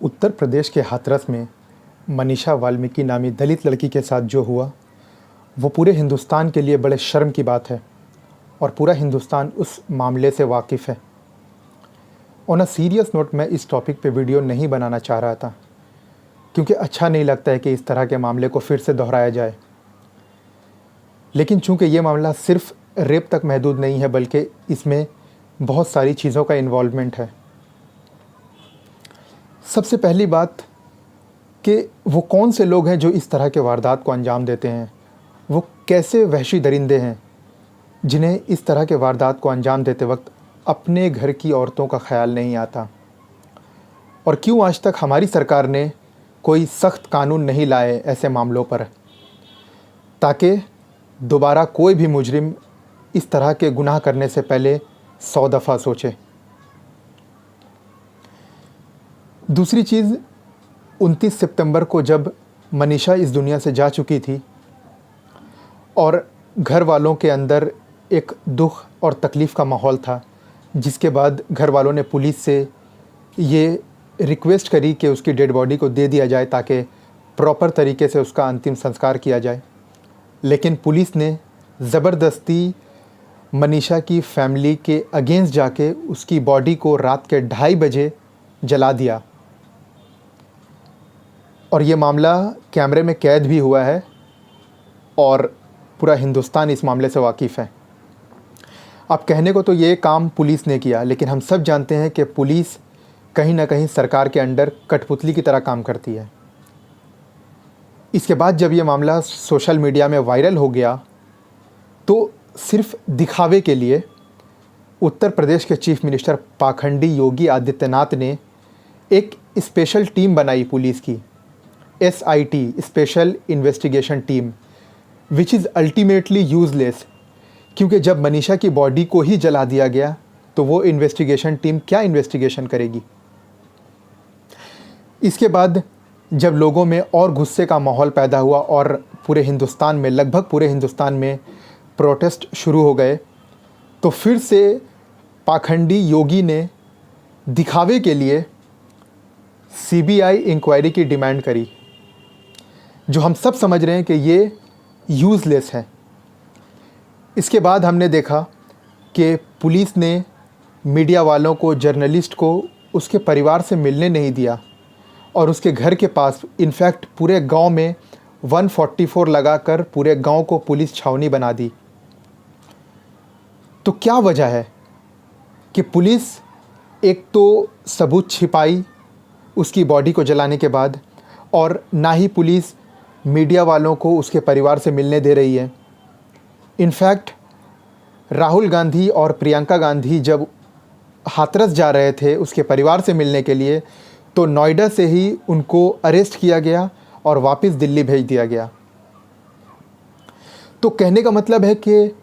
उत्तर प्रदेश के हाथरस में मनीषा वाल्मीकि नामी दलित लड़की के साथ जो हुआ वो पूरे हिंदुस्तान के लिए बड़े शर्म की बात है और पूरा हिंदुस्तान उस मामले से वाकिफ़ है। ऑन अ सीरियस नोट, मैं इस टॉपिक पे वीडियो नहीं बनाना चाह रहा था क्योंकि अच्छा नहीं लगता है कि इस तरह के मामले को फिर से दोहराया जाए। लेकिन चूंकि ये मामला सिर्फ रेप तक महदूद नहीं है बल्कि इसमें बहुत सारी चीज़ों का इन्वॉल्वमेंट है। सबसे पहली बात कि वो कौन से लोग हैं जो इस तरह के वारदात को अंजाम देते हैं, वो कैसे वहशी दरिंदे हैं जिन्हें इस तरह के वारदात को अंजाम देते वक्त अपने घर की औरतों का ख्याल नहीं आता, और क्यों आज तक हमारी सरकार ने कोई सख्त कानून नहीं लाए ऐसे मामलों पर ताकि दोबारा कोई भी मुजरिम इस तरह के गुनाह करने से पहले 100 दफ़ा सोचे। दूसरी चीज़, 29 सितंबर को जब मनीषा इस दुनिया से जा चुकी थी और घर वालों के अंदर एक दुख और तकलीफ़ का माहौल था, जिसके बाद घर वालों ने पुलिस से ये रिक्वेस्ट करी कि उसकी डेड बॉडी को दे दिया जाए ताकि प्रॉपर तरीके से उसका अंतिम संस्कार किया जाए। लेकिन पुलिस ने ज़बरदस्ती मनीषा की फैमिली के अगेंस्ट जाके उसकी बॉडी को रात के 2:30 बजे जला दिया, और ये मामला कैमरे में कैद भी हुआ है और पूरा हिंदुस्तान इस मामले से वाकिफ़ है। अब कहने को तो ये काम पुलिस ने किया, लेकिन हम सब जानते हैं कि पुलिस कहीं ना कहीं सरकार के अंडर कठपुतली की तरह काम करती है। इसके बाद जब ये मामला सोशल मीडिया में वायरल हो गया तो सिर्फ दिखावे के लिए उत्तर प्रदेश के चीफ मिनिस्टर पाखंडी योगी आदित्यनाथ ने एक स्पेशल टीम बनाई पुलिस की, SIT, special investigation team, which is ultimately useless, क्योंकि जब मनीषा की बॉडी को ही जला दिया गया तो वो इन्वेस्टिगेशन टीम क्या इन्वेस्टिगेशन करेगी। इसके बाद जब लोगों में और गुस्से का माहौल पैदा हुआ और पूरे हिंदुस्तान में, लगभग पूरे हिंदुस्तान में प्रोटेस्ट शुरू हो गए, तो फिर से पाखंडी योगी ने दिखावे के लिए CBI इंक्वायरी की डिमांड करी, जो हम सब समझ रहे हैं कि ये यूज़लेस है। इसके बाद हमने देखा कि पुलिस ने मीडिया वालों को, जर्नलिस्ट को उसके परिवार से मिलने नहीं दिया और उसके घर के पास इनफैक्ट पूरे गांव में 144 लगाकर पूरे गांव को पुलिस छावनी बना दी। तो क्या वजह है कि पुलिस एक तो सबूत छिपाई उसकी बॉडी को जलाने के बाद, और ना ही पुलिस मीडिया वालों को उसके परिवार से मिलने दे रही है। इनफैक्ट राहुल गांधी और प्रियंका गांधी जब हाथरस जा रहे थे उसके परिवार से मिलने के लिए, तो नोएडा से ही उनको अरेस्ट किया गया और वापस दिल्ली भेज दिया गया। तो कहने का मतलब है कि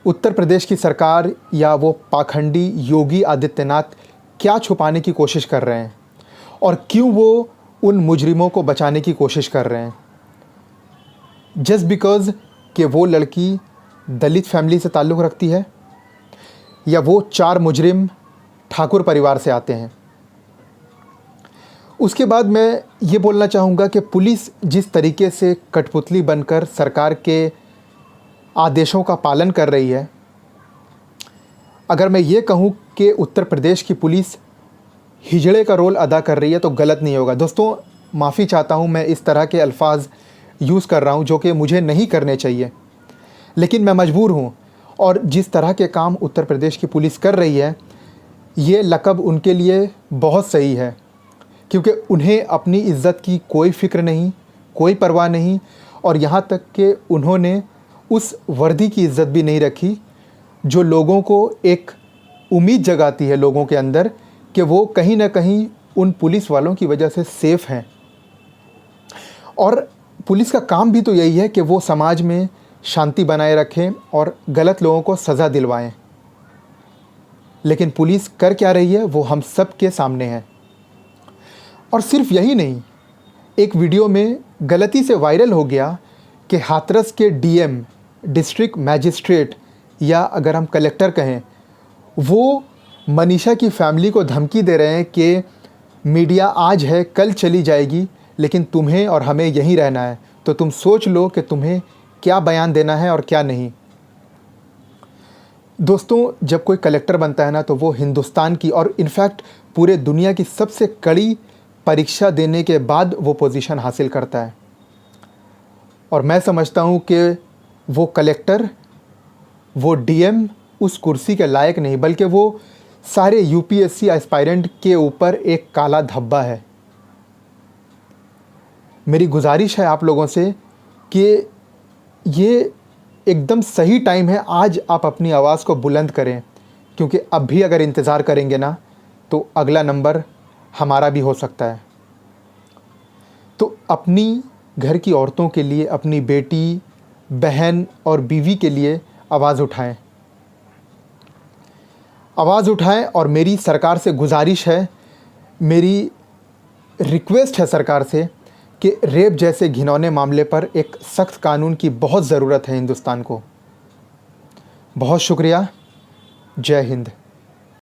उत्तर प्रदेश की सरकार या वो पाखंडी योगी आदित्यनाथ क्या छुपाने की कोशिश कर रहे हैं और क्यों वो उन मुजरिमों को बचाने की कोशिश कर रहे हैं, जस्ट बिकॉज़ कि वो लड़की दलित फैमिली से ताल्लुक़ रखती है या वो 4 मुजरिम ठाकुर परिवार से आते हैं। उसके बाद मैं ये बोलना चाहूँगा कि पुलिस जिस तरीके से कठपुतली बनकर सरकार के आदेशों का पालन कर रही है, अगर मैं ये कहूँ कि उत्तर प्रदेश की पुलिस हिजड़े का रोल अदा कर रही है तो गलत नहीं होगा। दोस्तों, माफ़ी चाहता हूँ, मैं इस तरह के अल्फाज यूज़ कर रहा हूँ जो कि मुझे नहीं करने चाहिए, लेकिन मैं मजबूर हूँ। और जिस तरह के काम उत्तर प्रदेश की पुलिस कर रही है, ये लक़ब उनके लिए बहुत सही है, क्योंकि उन्हें अपनी इज़्ज़त की कोई फ़िक्र नहीं, कोई परवाह नहीं, और यहाँ तक कि उन्होंने उस वर्दी की इज़्ज़त भी नहीं रखी जो लोगों को एक उम्मीद जगाती है लोगों के अंदर कि वो कहीं ना कहीं उन पुलिस वालों की वजह से सेफ़ हैं। और पुलिस का काम भी तो यही है कि वो समाज में शांति बनाए रखें और गलत लोगों को सज़ा दिलवाएं। लेकिन पुलिस कर क्या रही है वो हम सब के सामने है। और सिर्फ यही नहीं, एक वीडियो में गलती से वायरल हो गया कि हाथरस के DM, डिस्ट्रिक्ट मैजिस्ट्रेट, या अगर हम कलेक्टर कहें, वो मनीषा की फैमिली को धमकी दे रहे हैं कि मीडिया आज है कल चली जाएगी, लेकिन तुम्हें और हमें यहीं रहना है। तो तुम सोच लो कि तुम्हें क्या बयान देना है और क्या नहीं। दोस्तों, जब कोई कलेक्टर बनता है ना, तो वो हिंदुस्तान की और इनफैक्ट पूरे दुनिया की सबसे कड़ी परीक्षा देने के बाद वो पोजीशन हासिल करता है। और मैं समझता हूँ कि वो कलेक्टर, वो डीएम उस कुर्सी के लायक नहीं, बल्कि वो सारे यूपीएससी एस्पायरेंट के ऊपर एक काला धब्बा है। मेरी गुजारिश है आप लोगों से कि ये एकदम सही टाइम है, आज आप अपनी आवाज़ को बुलंद करें, क्योंकि अब भी अगर इंतज़ार करेंगे ना तो अगला नंबर हमारा भी हो सकता है। तो अपनी घर की औरतों के लिए, अपनी बेटी, बहन और बीवी के लिए आवाज़ उठाएं, आवाज़ उठाएं। और मेरी सरकार से गुजारिश है, मेरी रिक्वेस्ट है सरकार से कि रेप जैसे घिनौने मामले पर एक सख्त कानून की बहुत ज़रूरत है हिंदुस्तान को। बहुत शुक्रिया। जय हिंद।